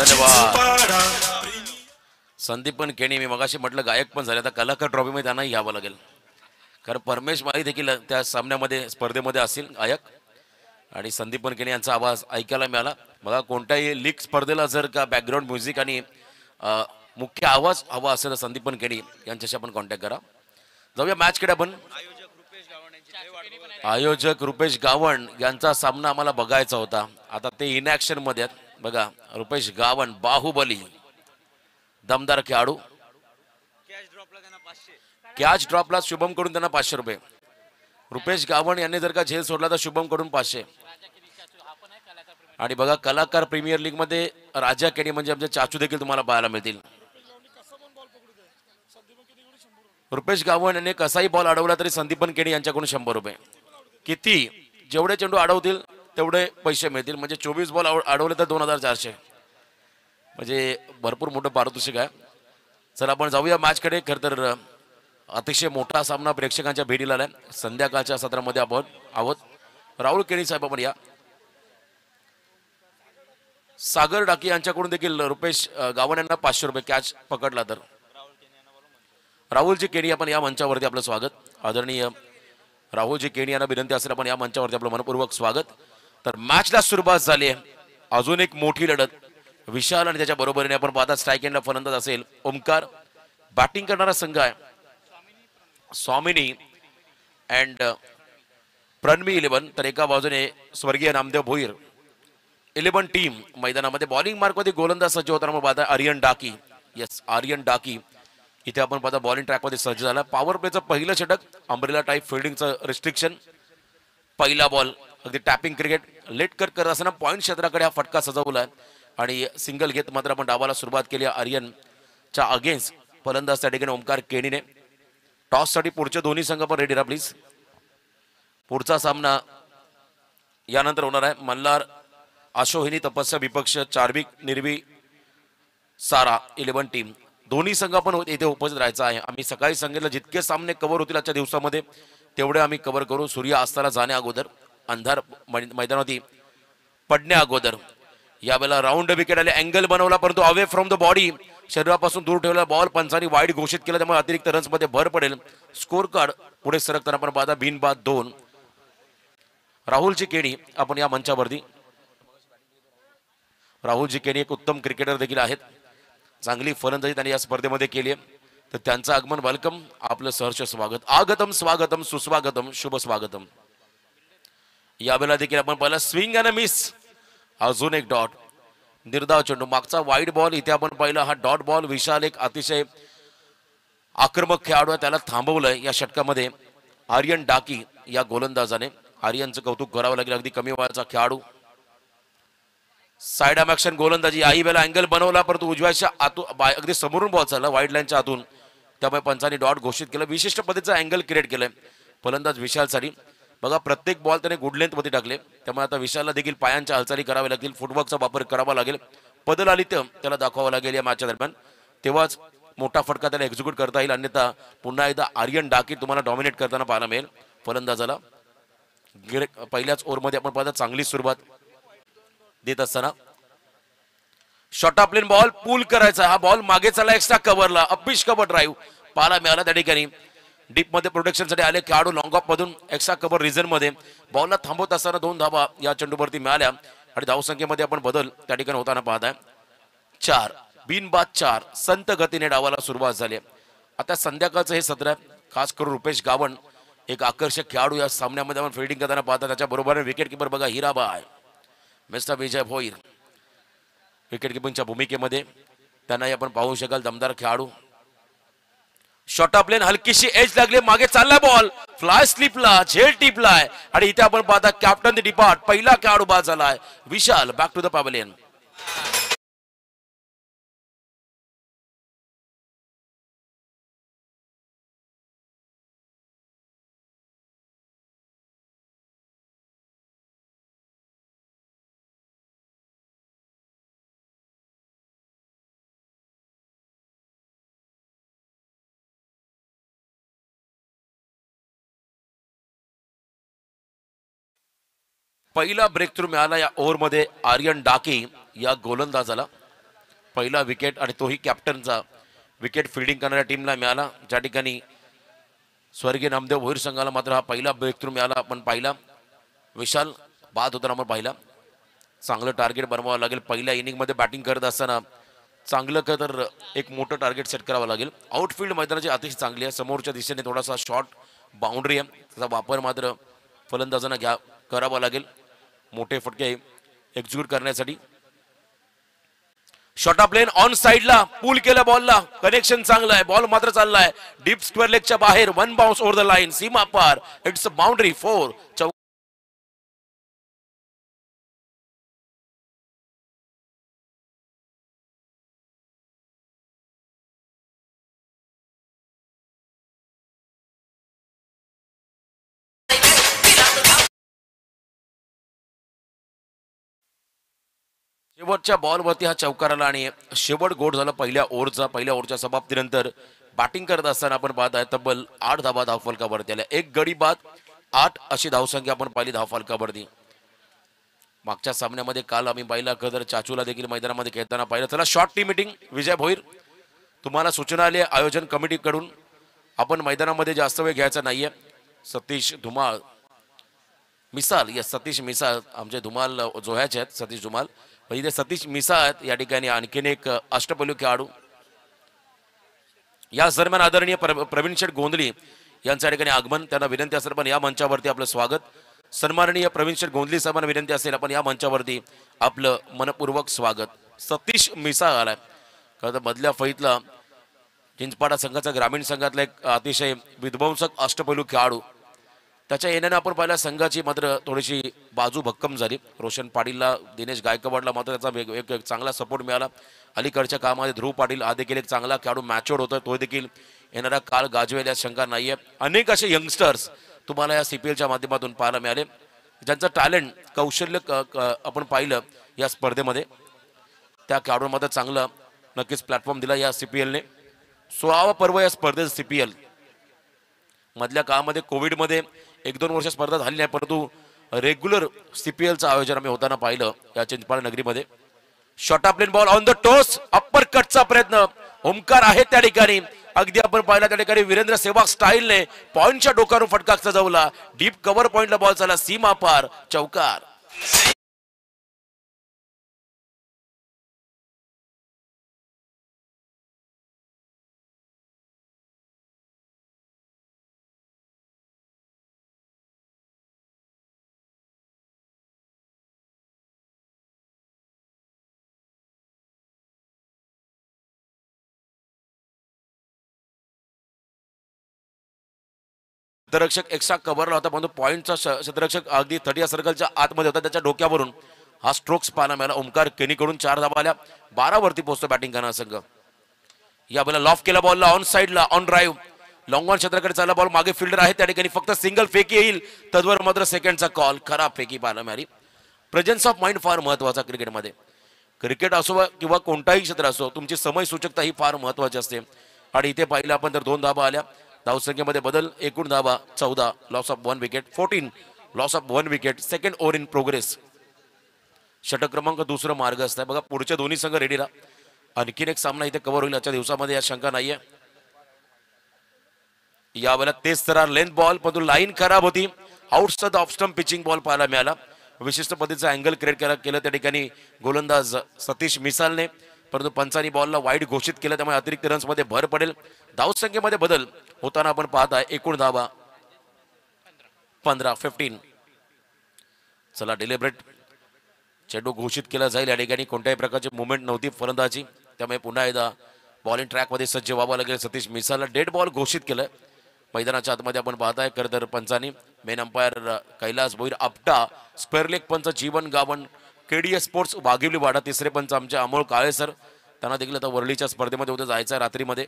धन्यवाद. संदीप पण केणी, मी मगाशी म्हटलं गायक पण झाले, आता कलाकार ट्रॉफीमध्ये त्यांनाही घ्यावं लागेल, कारण परमेश माळी देखील त्या सामन्यामध्ये स्पर्धेमध्ये असतील गायक. आणि संदीप पण केणी यांचा आवाज ऐकायला मिळाला. बघा, कोणत्याही लीग स्पर्धेला जर का बॅकग्राऊंड म्युझिक आणि मुख्य आवाज हवा असेल तर संदीप पण केणी यांच्याशी आपण कॉन्टॅक्ट करा. जाऊया मॅचकडे आपण. आयोजक रुपेश गावण यांचा सामना आम्हाला बघायचा होता. आता ते इनॅक्शन मध्ये आहेत. बघा, रुपेश गावण बाहुबली, दमदार खेळाडू. कॅच ड्रॉपला शुभम कडून त्यांना 500 रुपये. रुपेश गावण यांनी जर का झेल सोडला तर शुभम कडून 500. आणि बघा, कलाकार प्रीमियर लीग मध्ये राजा केणी म्हणजे आमचे चाचू देखील तुम्हाला पाहायला मिळतील. रुपेश गावण यांनी कसाही बॉल अडवला तरी संदीपन केणी यांच्याकडून 100 रुपये. किती, जेवढे चेंडू अडवतील तेवढे पैसे मिळतील. म्हणजे 24 बॉल अडवले तर 2400, म्हणजे भरपूर मोठं पारितोषिक आहे. चला आपण जाऊया मॅचकडे. खरं तर अतिशय मोठा सामना प्रेक्षकांच्या भेटीला आलाय. संध्याकाळच्या सत्रामध्ये आपण आहोत. राहुल केणी साहेब आपण या. सागर डाकी यांच्याकडून देखील रुपेश गावण यांना 500 रुपये कॅच पकडला तर. राहुलजी केणी आपण या मंचावरती आपलं स्वागत. आदरणीय राहुलजी केणी यांना विनंती असेल आपण या मंचावरती आपलं मनपूर्वक स्वागत. तर मॅचला सुरुवात झाली आहे. अजून एक मोठी लढत. विशाल आणि त्याच्या बरोबरीने आपण पाहता स्ट्राईक एंडला फलंदाज असेल ओमकार. बॅटिंग करणारा संघ आहे स्वामिनी अँड प्रणवी 11. तर एका बाजूने स्वर्गीय नामदेव भोईर. 11 टीम मैदानामध्ये. बॉलिंग मार्कमध्ये गोलंदाज सज्ज होताना आपण पाहता आर्यन डाकी. येस, आर्यन डाकी इथे आपण पाहता बॉलिंग ट्रॅकमध्ये सज्ज झाला. पॉवर प्लेचं पहिलं षटक, अंब्रेला टाईप फिल्डिंगचं रिस्ट्रिक्शन. पहिला बॉल अगदी टॅपिंग क्रिकेट. लेट कट करत असताना पॉईंट क्षेत्राकडे हा फटका सजवला आहे आणि सिंगल घेत मात्र आपण डावाला सुरुवात केली आर्यनच्या अगेन्स्ट. फलंदाज त्या ठिकाणी ओमकार केणीने. टॉससाठी पुढचे दोन्ही संघ पण रेडी राहा प्लीज. पुढचा सामना यानंतर होणार आहे. मल्हार अशोहिनी तपस्या विपक्ष चार्विक निर्वी सारा 11 टीम. दोन्ही संघ पण इथे उपस्थित राहायचा आहे. आम्ही सकाळी सांगितलं जितके सामने कव्हर होतील आजच्या दिवसामध्ये तेवढे आम्ही कव्हर करू. सूर्य अस्ताला जाण्या अगोदर, अंधार मैदानावरती पडण्या अगोदर. यावेळेला राऊंड विकेट आले, अँगल बनवला परंतु अवे फ्रॉम द बॉडी, शरीरापासून दूर ठेवला बॉल पंचांनी वाईड घोषित केला. त्यामुळे अतिरिक्त रन्स मध्ये भर पडेल. स्कोर कार्ड पुढे सरकताना आपण पाहता बिनबाद 2. राहुलजी केणी आपण या मंचावरती. राहुलजी केणी एक उत्तम क्रिकेटर देखील आहेत. चांगली फलंदाजी त्यांनी या स्पर्धेमध्ये केली आहे. तर त्यांचं आगमन वेलकम, आपलं सहर्ष स्वागत. आगतम स्वागतम सुस्वागतम शुभ स्वागतम. यावेळेला देखील आपण पहिला स्विंग अँड मिस. अजून एक डॉट, निर्धाव चेंडू. मागचा वाईड बॉल इथे आपण पाहिला. हा डॉट बॉल. विशाल एक अतिशय आक्रमक खेळाडू आहे, त्याला थांबवलंय या षटकामध्ये आर्यन डाकी या गोलंदाजाने. आर्यनचं कौतुक करावं लागेल. अगदी कमी वयाचा खेळाडू. साइड आर्म ऍक्शन गोलंदाजी. आई वेळेला अँगल बनवला परंतु उजव्याच्या आतून अगदी समोरून बॉल चालला वाईड लाईनच्या आतून. त्यामुळे पंचांनी डॉट घोषित केलं. विशिष्ट पद्धतीचं अँगल क्रिएट केलंय फलंदाज विशालसाठी. बघा, प्रत्येक बॉल त्याने गुड लेंथ मध्ये टाकले. त्यामुळे आता विशालला देखील पायांच्या हालचाली कराव्या लागतील, फुटवर्कचा वापर करावा लागेल, पदलालित्य त्याला दाखवावं लागेल या मॅचच्या दरम्यान. तेव्हाच मोठा फटका त्याला एक्झिक्यूट करता येईल. अन्यथा पुन्हा एकदा आर्यन डाकी तुम्हाला डॉमिनेट करताना पाहायला मिळेल फलंदाजाला. पहिल्याच ओव्हरमध्ये आपण पाहता चांगली सुरुवात देत असताना शॉर्ट ऑफ प्लेन बॉल पूल करायचा. हा बॉल मागे चालला एक्स्ट्रा कव्हरला. अपिश कव्हर ड्राईव्ह पाहायला मिळाला त्या ठिकाणी. डीप मध्ये प्रोटेक्शन साठी आले खेळाडू. लॉंग ऑफ मधून एक्स्ट्रा कव्हर रिझन मध्ये बॉलला थांबवत असताना 2 धावा या चेंडूवरती मिळाल्या आणि धावसंख्येमध्ये आपण बदल त्या ठिकाणी होताना पाहताय. 4 बिनबाद 4. संत गतीने डावाला सुरुवात झाली. आता संध्याकाळचं हे सत्र आहे. खास करून रुपेश गावण एक आकर्षक खेळाडू या सामन्यामध्ये आपण फिल्डिंग करताना पाहता. त्याच्या बरोबर विकेट किपर बघा हिराबाय मिस्टर विजय भोईर विकेट किपिंगच्या भूमिकेमध्ये. त्यांनाही आपण पाहू शकाल. दमदार खेळाडू. शॉर्ट ऑफ प्लेन हलकीशी एज लागले. मागे चालला बॉल फ्लाय स्लिपला झेल टिपलाय आणि इथे आपण पाहता कॅप्टन द डिपार्ट पहिला खेळाडू बाद झालाय Vishal. Back to the pavilion. पहिला ब्रेक थ्रू मिळाला या ओव्हरमध्ये आर्यन डाकी या गोलंदाजाला. पहिला विकेट आणि तोही कॅप्टनचा विकेट फिल्डिंग करणाऱ्या टीमला मिळाला, ज्या ठिकाणी स्वर्गीय नामदेव भोईर संघाला मात्र हा पहिला ब्रेक थ्रू मिळाला. आपण पाहिला विशाल बाद होताना आपण पाहिला. चांगलं टार्गेट बनवावं लागेल पहिल्या इनिंगमध्ये बॅटिंग करत असताना. चांगलं का तर एक मोठं टार्गेट सेट करावं लागेल. आउटफील्ड मैदानाची अतिशय चांगली आहे, समोरच्या दिशेने थोडासा शॉर्ट बाउंड्री आहे, त्याचा वापर मात्र फलंदाजांना करावा लागेल मोठे फटके एक्झिक्यूट करण्यासाठी. शॉर्ट ऑफ लेन ऑन साइडला पूल केलं बॉलला, कनेक्शन चांगलं आहे, बॉल मात्र चाललाय डीप स्क्वेअर लेगच्या बाहेर. One bounce over the line, सीमा पार, इट्स अ बाउंड्री 4. शेवटच्या बॉलवरती हा चौकार आला आणि शेवट गोड झाला पहिल्या ओव्हरच्या समाप्तीनंतर. बॅटिंग करत असताना आपण पाहत आहे तब्बल 8 धाबा धावफलकावरती आल्या. एक गडी बाद 8 अशी धावसंख्या आपण पाहिली धावफलकावरती. मागच्या सामन्यामध्ये काल आम्ही पाहिला खर चाचूला देखील मैदानामध्ये खेळताना पाहिलं. चला शॉर्ट टीम मीटिंग विजय भोईर, तुम्हाला सूचना आली आयोजन कमिटीकडून, आपण मैदानामध्ये जास्त वेळ घ्यायचा नाहीये. सतीश धुमाळ मिसाल, या सतीश मिसाल आमचे धुमाल जोह्याचे आहेत, सतीश धुमाल म्हणजे सतीश मिसाळ आहेत या ठिकाणी. आणखीन एक अष्टपैलू खेळाडू या दरम्यान आदरणीय प्रवीण शेठ गोंधळी यांच्या ठिकाणी आगमन. त्यांना विनंती असेल पण या मंचावरती आपलं स्वागत. सन्माननीय प्रवीण शेठ गोंधळी साहेबांना विनंती असेल आपण या मंचावरती आपलं मनपूर्वक स्वागत. सतीश मिसाळ आलाय कारण मधल्या फळीतला चिंचपाडा संघाचा ग्रामीण संघातला एक अतिशय विध्वंसक अष्टपैलू खेळाडू. त्याच्या येण्याने आपण पाहिला संघाची मात्र थोडीशी बाजू भक्कम झाली. रोशन पाटीलला, दिनेश गायकवाडला मात्र त्याचा एक चांगला सपोर्ट मिळाला. अलीकडच्या काळामध्ये ध्रुव पाटील हा देखील एक चांगला खेळाडू मॅच्युअर्ड होता, तो देखील येणारा काळ गाजवेल या शंका नाहीये. अनेक असे यंगस्टर्स तुम्हाला या CPLच्या माध्यमातून पाहायला मिळाले ज्यांचं टॅलेंट कौशल्य आपण पाहिलं या स्पर्धेमध्ये. त्या खेळाडूंमध्ये चांगलं नक्कीच प्लॅटफॉर्म दिला या CPLने. 16वा पर्व या स्पर्धेत CPL मधल्या काळामध्ये कोविडमध्ये 1-2 वर्ष स्पर्धा झाली नाही, परंतु रेग्युलर CPLचं आयोजन आम्ही होताना पाहिलं या चिंचपाडा नगरीमध्ये. Short of length ball on the toes, upper कटचा प्रयत्न, ओमकार आहे त्या ठिकाणी. अगदी आपण पाहिला त्या ठिकाणी वीरेंद्र सेवाग स्टाईलने पॉइंटच्या डोक्यावरून फटका सजवला. डीप कव्हर पॉइंटला बॉल चालला, सीमा पार, चौकार. क्षेत्ररक्षक एक्स्ट्रा कव्हरला होता, परंतु पॉइंटचा क्षेत्ररक्षक अगदी 30 सर्कलच्या आतमध्ये होता. त्याच्या डोक्यावरून हा स्ट्रोक्स पाहायला मिळाला. ओमकार केनीकडून 4 धावा आल्या. 12 वरती पोहोचतो बॅटिंग करणारा संघ. या बॉलला लॉफ केला, बॉलला ऑन साइडला ऑन ड्राईव्ह, लॉंग ऑन क्षेत्राकडे चालला बॉल, मागे फिल्डर आहे त्या ठिकाणी, फक्त सिंगल फेकी येईल तद्वर मात्र सेकंडचा कॉल. खराब फेकी पाहायला मिळाली. प्रेझेन्स ऑफ माइंड फार महत्वाचा क्रिकेटमध्ये. क्रिकेट असो किंवा कोणताही क्षेत्र असो, तुमची समय सूचकता ही फार महत्वाची असते. आणि इथे पाहिलं आपण तर 2 धावा आल्या. धावसंख्येमध्ये बदल, एकूण धावा 14, loss of 1 wicket 14, loss of 1 wicket. Second over in progress. षटक क्रमांक 2 मार्ग असतात बघा. पुढचे दोन्ही संघ रेडी राहा. आणखीन एक सामना इथे कव्हर होईल आजच्या दिवसामध्ये, या शंका नाहीये. यावेळेला तेच तर लेंथ बॉल, परंतु लाईन खराब होती. Outside off stump pitching ball पाहायला मिळाला. विशिष्ट पद्धतीचा अँगल क्रिएट केलं त्या ठिकाणी गोलंदाज सतीश मिसालने, परंतु पंचांनी बॉलला वाईड घोषित केलं, त्यामुळे अतिरिक्त रन्स मध्ये भर पडेल. धावसंख्येमध्ये बदल होताना आपण पाहत आहे. एकूण धावा 15. चला डेलिब्रेट चेंडू घोषित केला जाईल. या ठिकाणी कोणत्याही प्रकारची मुवमेंट नव्हती फलंदाजी, त्यामुळे पुन्हा एकदा बॉलिंग ट्रॅकमध्ये सज्ज व्हावं लागेल. सतीश मिसालला डेड बॉल घोषित केलं मैदानाच्या आतमध्ये आपण पाहताय. खरं पंचांनी main umpire Kailas Bhoir Apta, square leg पंच जीवन गावण, KDS स्पोर्ट्स वाघिवली वाडा, तिसरे पंच आमचे अमोल काळे सर, त्यांना देखील आता वरळीच्या स्पर्धेमध्ये उद्या जायचं आहे रात्रीमध्ये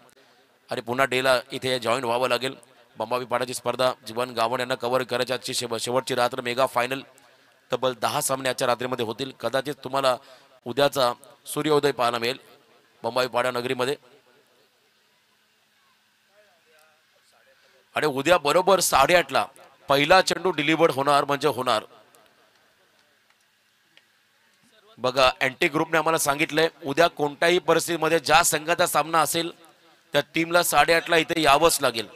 आणि पुन्हा डेला इथे जॉईन व्हावं लागेल. बंबावी पाडाची स्पर्धा जीवन गावण यांना कव्हर करायची. आजची शेवटची रात्र मेगा फायनल, तब्बल 10 सामने आजच्या रात्रीमध्ये होतील. कदाचित तुम्हाला उद्याचा सूर्योदय पाहायला मिळेल बंबावी पाडा नगरीमध्ये. आणि उद्या बरोबर 8:30ला पहिला चेंडू डिलिव्हर्ड होणार म्हणजे होणार. बघा अँटी ग्रुपने आम्हाला सांगितलंय उद्या कोणत्याही परिस्थितीमध्ये ज्या संघाचा सामना असेल त्या टीमला 8:30ला इथे यावंच लागेल,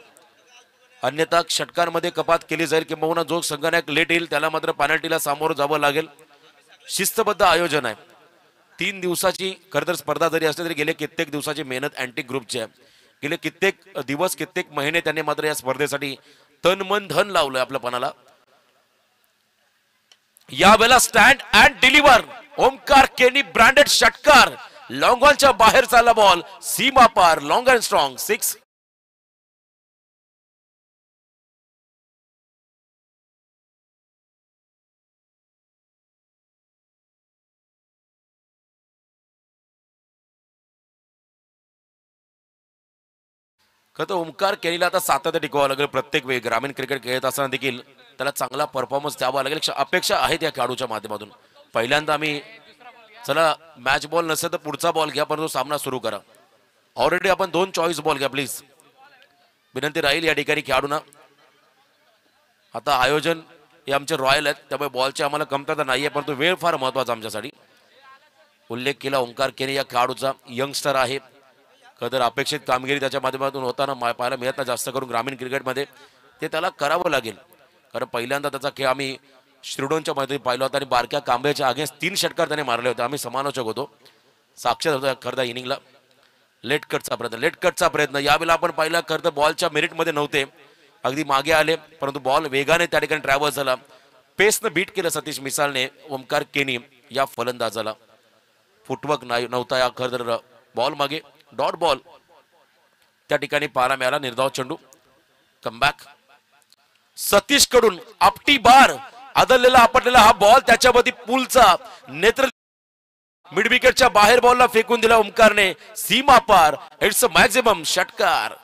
अन्यथा षटकांमध्ये कपात केली जाईल किंवा जो संघनायक लेट येईल त्याला मात्र पेनल्टीला सामोरं जावं लागेल. शिस्तबद्ध आयोजन आहे. 3 दिवसाची खरंतर स्पर्धा जरी असली तरी गेले कित्येक दिवसाची मेहनत अँटी ग्रुपची आहे. गेले कित्येक दिवस कित्येक महिने त्यांनी मात्र या स्पर्धेसाठी तन मन धन लावलंय आपल्या पणाला. यावेळेला स्टँड अँड डिलिव्हर ओमकार केनी ब्रँडेड षटकार, लॉंग ऑनच्या बाहेर चालला बॉल, सीमा पार, लॉंग अँड स्ट्रॉंग 6. खरं ओमकार केनीला आता सातत्य टिकवावं लागेल. प्रत्येक वेळी ग्रामीण क्रिकेट खेळत असताना देखील त्याला चांगला परफॉर्मन्स द्यावा लागेल. अपेक्षा आहेत या खेळाडूच्या माध्यमातून. पहिल्यांदा आम्ही चला मॅच बॉल नसेल तर पुढचा बॉल घ्या, परंतु सामना सुरू करा. ऑलरेडी आपण 2 चॉईस बॉल घ्या प्लीज, विनंती राहील या ठिकाणी खेळाडूंना. आता आयोजन हे आमचे रॉयल आहेत त्यामुळे बॉलची आम्हाला कमतरता नाहीये, परंतु वेळ फार महत्वाचा आमच्यासाठी. उल्लेख केला ओमकार केनी या खेळाडूचा, यंगस्टर आहे. खरं अपेक्षित कामगिरी त्याच्या माध्यमातून होताना पाहायला मिळत नाही जास्त करून ग्रामीण क्रिकेटमध्ये. ते त्याला करावं लागेल, कारण पहिल्यांदा त्याचा खेळ आम्ही श्रीडोनच्या मध्ये पाहिला होता आणि बारक्या कांबळेच्या अगेन्स्ट 3 षटकार त्याने मारले होते. आम्ही समालोचक होतो, साक्षात होतो खरं इनिंगला. लेट कटचा प्रयत्न यावेळेला आपण पाहिला. खरं तर बॉलच्या मेरिटमध्ये नव्हते, अगदी मागे आले, परंतु बॉल वेगाने त्या ठिकाणी ट्रॅव्हल झाला. पेसनं बीट केलं सतीश मिसाळने ओमकार केनी या फलंदाजाला. फुटवर्क नव्हता या खरं तर बॉल मागे. डॉट बॉल त्या ठिकाणी पाहायला मिळाला. निर्धाव चेंडू, कमबॅक सतीश कडून आपटी बार आदळलेला आपटलेला हा बॉल त्याच्यावरती पुलचा नेत्र मिड विकेटच्या बाहेर बॉलला फेकून दिला ओमकारने, सीमा पार. इट्स अ मॅक्झिमम षटकार.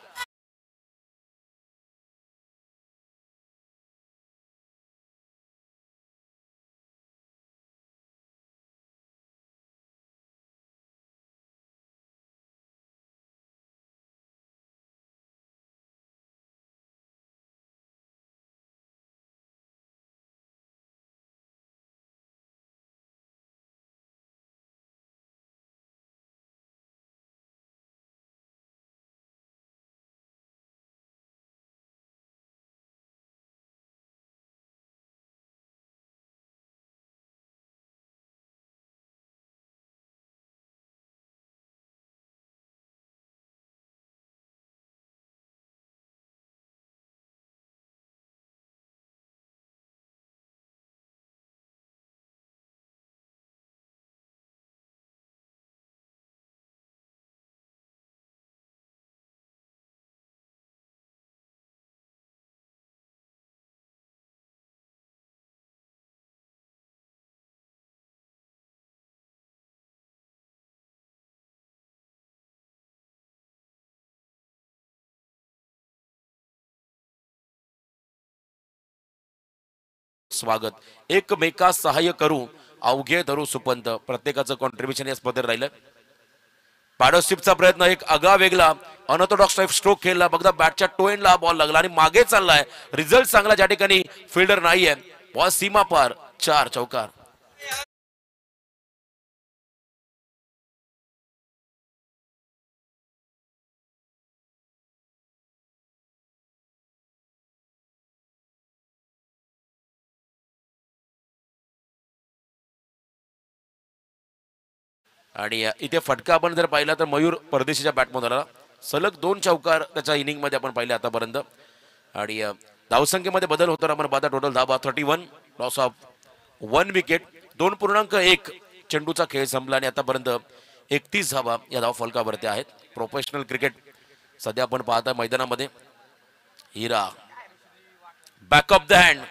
स्वागत. एकमेका सहाय्य करू अवघे धरू सुपंत, प्रत्येकाचं कॉन्ट्रीब्युशन या स्पर्धेत राहिलं. पार्टनरशिपचा प्रयत्न, एक आगळा वेगळा अनऑर्थोडॉक्स टाइप स्ट्रोक खेळला. बघा बॅटच्या टो एंडला बॉल लागला आणि मागे चाललाय. रिझल्ट चांगला ज्या ठिकाणी फिल्डर नाहीये. बॉल सीमा पार, 4 चौकार. आणि इथे फटका आपण जर पाहिला तर मयूर परदेशीच्या बॅटमधून आला. सलग 2 चौकार त्याच्या इनिंग मध्ये आपण पाहिले आतापर्यंत. आणि धावसंख्येमध्ये बदल होताना आपण पाहता. टोटल धावा 31, लॉस ऑफ 1 विकेट. 2.1 चेंडूचा खेळ संपला आणि आतापर्यंत 31 धावा या धाव फलकावरती आहेत. प्रोफेशनल क्रिकेट सध्या आपण पाहता मैदानामध्ये. हिरा बॅक ऑफ द हँड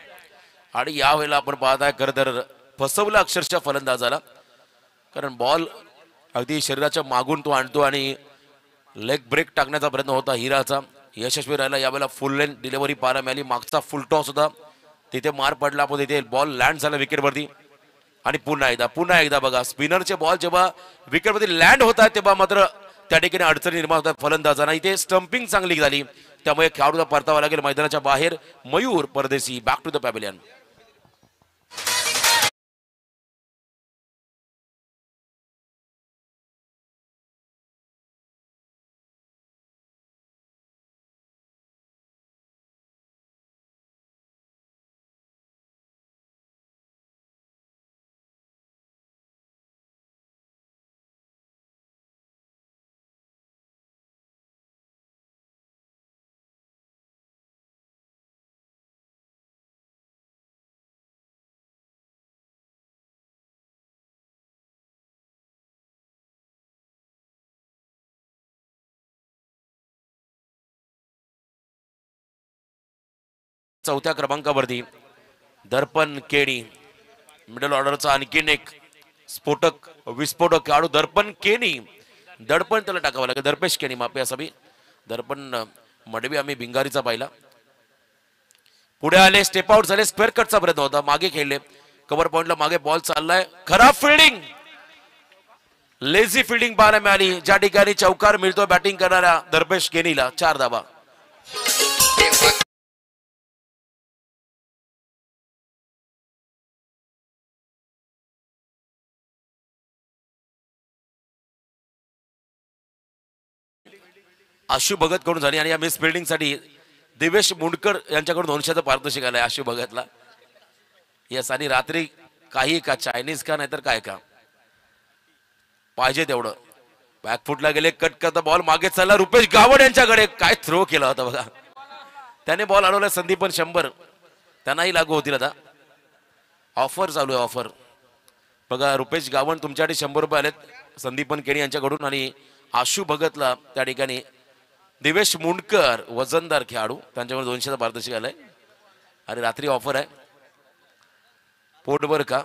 आणि यावेळेला आपण पाहताय खरं तर फसवला अक्षरशः फलंदाजाला, कारण बॉल अगदी शरीराच्या मागून तो आणतो आणि लेग ब्रेक टाकण्याचा प्रयत्न होता हिराचा, यशस्वी राहिला. यावेळेला फुल लेन डिलिव्हरी पाहायला मिळाली. मागचा फुल टॉस होता, तिथे मार पडला, पण तिथे बॉल लँड झाला विकेटवरती. आणि पुन्हा एकदा बघा स्पिनरचे बॉल जेव्हा विकेटवरती लँड होतात तेव्हा मात्र त्या ठिकाणी अडचणी निर्माण होतात फलंदाजांना. इथे स्टंपिंग चांगली झाली, त्यामुळे खेळाडूला परतावा लागेल मैदानाच्या बाहेर. मयूर परदेशी बॅक टू द पॅव्हिलियन. चौथ्या क्रमांकावरती दर्पण केणी, मिडल ऑर्डरचा आणखीन एक स्फोटक विस्फोटक खेळाडू दर्पण केणी, दडपण त्याला टाकावं लागेल, दर्पेश केणी माफी असावी, दर्पण मडवी आम्ही भिंगारीचा पाहिला. पुढे आले, स्टेप आउट झाले, स्क्वेअर कटचा प्रयत्न होता, मागे खेळले, कव्हर पॉइंटला मागे बॉल चाललाय, खराब फिल्डिंग, लेझी फिल्डिंग पाहायला मिळाली, ज्या ठिकाणी चौकार मिळतो बॅटिंग करणाऱ्या दर्पेश केनीला. 4 धावा. आशु भगत कडून झाली आणि या मिस फिल्डिंग साठी देवेश मुंडकर यांच्याकडून 200चं पारितोषिक आलंय आशु भगतला. यस, आणि रात्री काही का चायनीज का नाहीतर काय का पाहिजे तेवढं. बॅकफुटला गेले, कट करता बॉल मागे चालला, रुपेश गावड यांच्याकडे काय थ्रो केला होता बघा, त्याने बॉल अडवला. संदीपन 100 त्यांनाही लागू होतील. आता ऑफर चालू आहे, ऑफर बघा. रुपेश गावड तुमच्यासाठी 100 रुपये आलेत संदीपन केणी यांच्याकडून, आणि आशु भगतला त्या ठिकाणी देवेश मुंडकर वजनदार खेळाडू त्यांच्याकडून 200चं पारितोषिक आलंय. आणि रात्री ऑफर आहे पोटभर का.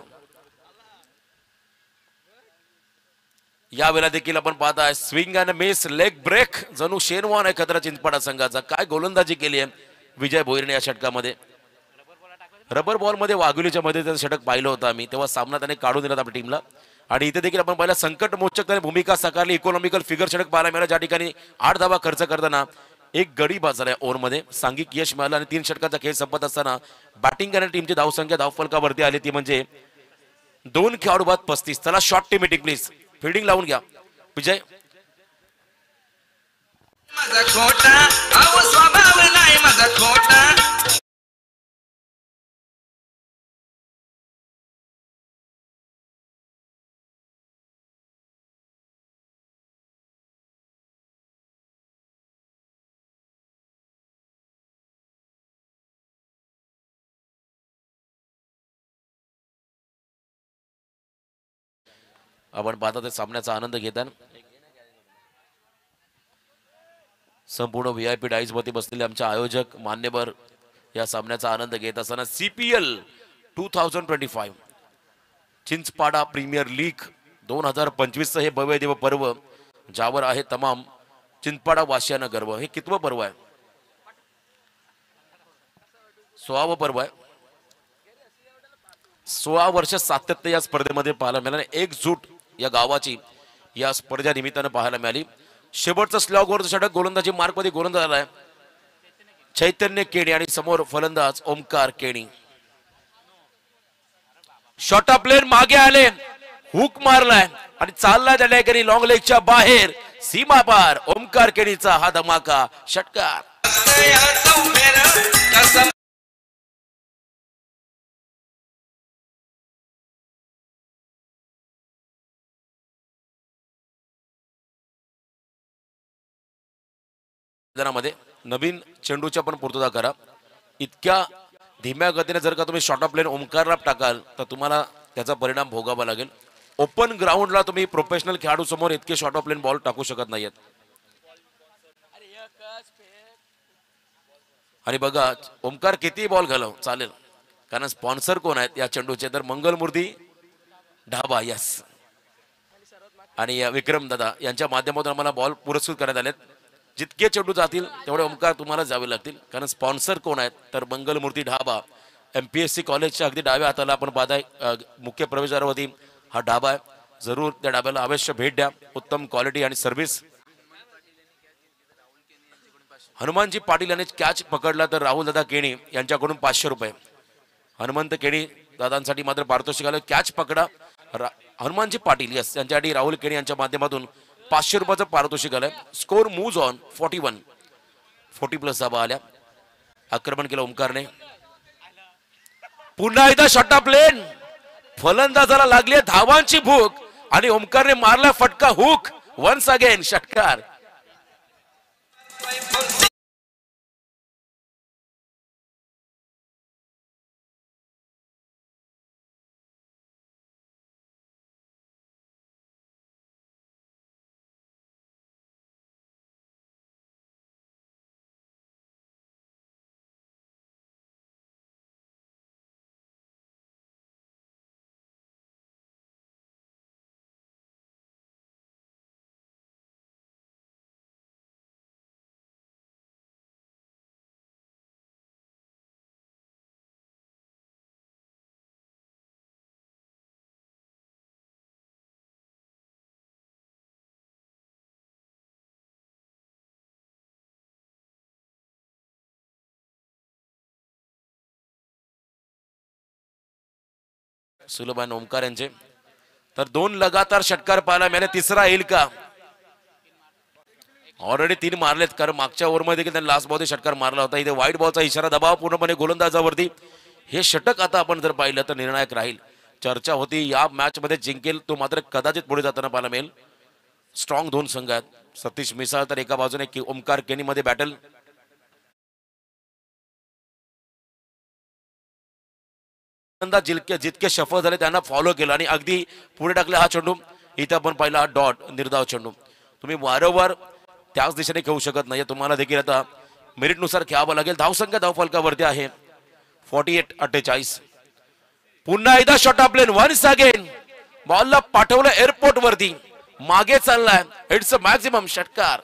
या वेळेला देखील आपण पाहताय swing and miss, leg break, जणू शेनवान आहे खतरा चिंचपाडा संघाचा. काय गोलंदाजी केली आहे विजय भोईरने या षटकामध्ये. रबर बॉल मध्ये वाघुलीच्या मध्ये त्याचं षटक पाहिलं होतं आम्ही, तेव्हा सामना त्याने काढून दिला आपल्या टीमला. आणि इथे देखील आपण पाहिलं संकट मोचक त्याने भूमिका साकारली, इकॉनॉमिकल फिगर षटक पाहायला मिळाला, ज्या ठिकाणी 8 धावा खर्च करताना एक गडी बाद झालाय ओव्हरमध्ये, सांघिक यश मिळालं. आणि 3 षटकाचा खेळ संपत असताना बॅटिंग करणाऱ्या टीमची धावसंख्या धावफलकावरती आली, ती म्हणजे 2 खेळाडू बाद 35. चला short team meeting please, fielding लावून घ्या विजय. माझा खोटा अहो स्वभाव नाही माझा खोटा. आपण पाहता ते सामन्याचा आनंद घेताना संपूर्ण व्हीआयपी डाईज वरती बसलेले आमचे आयोजक मान्यवर या सामन्याचा आनंद घेत असताना CPL 2025 चिंचपाडा प्रीमियर लीग 2025 हे भव्य देव पर्व, ज्यावर आहे तमाम चिंचपाडा वासियांना गर्व. हे कितवं पर्व आहे? 16वं पर्व आहे. 16 वर्ष सातत्य या स्पर्धेमध्ये पाहायला मिळाले. एकजूट या गावाची या स्पर्धे निमित्तानं पाहायला मिळाली. शेवटचं स्लॉगवरचं षटक गोलंदाजी मार्कमध्ये गोलंदाज आलाय चैतन्य केणी, आणि समोर फलंदाज Omkar Keni. Short of plane मागे आले, हुक मारलाय आणि चाललाय त्या ठिकाणी लॉंग लेगच्या बाहेर, सीमा पार. ओमकार केणीचा हा धमाका षटकार. मध्ये नवीन चेंडूच्या पण पूर्तता करा. इतक्या धीम्या गतीने जर का तुम्ही शॉर्ट ऑफ प्लेन ओमकारला टाकाल तर तुम्हाला त्याचा परिणाम भोगावा लागेल. ओपन ग्राउंडला तुम्ही प्रोफेशनल खेळाडू समोर इतके शॉर्ट ऑफ प्लेन बॉल टाकू शकत नाहीत. आणि बघा ओमकार किती बॉल घालव चालेल, कारण स्पॉन्सर कोण आहेत या चेंडूचे, तर मंगलमूर्ती ढाबा. यस, आणि विक्रम दादा यांच्या माध्यमातून आम्हाला बॉल पुरस्कृत करण्यात आलेत. जितके चेंडू जातील तेवढे ओमकार तुम्हाला जावे लागतील, कारण स्पॉन्सर कोण आहेत तर मंगलमूर्ती ढाबा. MPSC कॉलेजच्या अगदी डाव्या हाताला आपण पाहताय मुख्य प्रवेशद्वारावरती हा ढाबा आहे. जरूर त्या ढाब्याला अवश्य भेट द्या. उत्तम क्वालिटी आणि सर्व्हिस. हनुमानजी पाटील यांनी कॅच पकडला तर राहुल दादा केणी यांच्याकडून 500 रुपये. हनुमंत केणी दादांसाठी मात्र पारितोषिक आलं. कॅच पकडा हनुमानजी पाटील, यस, यांच्यासाठी राहुल केणी यांच्या माध्यमातून 500 रुपयाचं पारितोषिक आलंय. स्कोर मूव्ज ऑन 41, 40+ धावा आल्या. आक्रमण केलं ओमकारने. पुन्हा एकदा शॉर्ट ऑफ प्लेन, फलंदाजाला लागली धावांची भूक आणि ओमकारने मारला फटका हुक. वन्स अगेन षटकार. सुलभान ओमकार यांचे. तर 2 लगातार षटकार पाहायला मिळाले. तिसरा येईल का? ऑलरेडी 3 मारलेत, कारण मागच्या ओव्हरमध्ये देखील त्यांनी लास्ट बॉलमध्ये षटकार मारला होता. इथे व्हाईट बॉलचा इशारा, दबाव पूर्णपणे गोलंदाजावरती. हे षटक आता आपण जर पाहिलं तर निर्णायक राहील. चर्चा होती या मॅच मध्ये जिंकेल तो, मात्र कदाचित पुढे जाताना पाहायला मिळेल. स्ट्रॉंग 2 संघ आहेत. सतीश मिसाळ तर एका बाजूने ओमकार केनी मध्ये बॅटल. जितके सफल झाले त्यांना फॉलो केलं आणि अगदी पुढे टाकले हा चेंडू. इथे आपण पाहिला हा डॉट, निर्धाव चेंडू. तुम्ही वारंवार त्याच दिशेने खेळू शकत नाही. तुम्हाला देखील आता मेरिटनुसार खेळावं लागेल. धावसंख्या धावफलकावरती आहे 48-48. पुन्हा एकदा शॉट प्लेन वन्स अगेन. बॉलला पाठवलं एअरपोर्ट वरती, मागे चाललाय. इट्स अ मॅक्सिमम षटकार.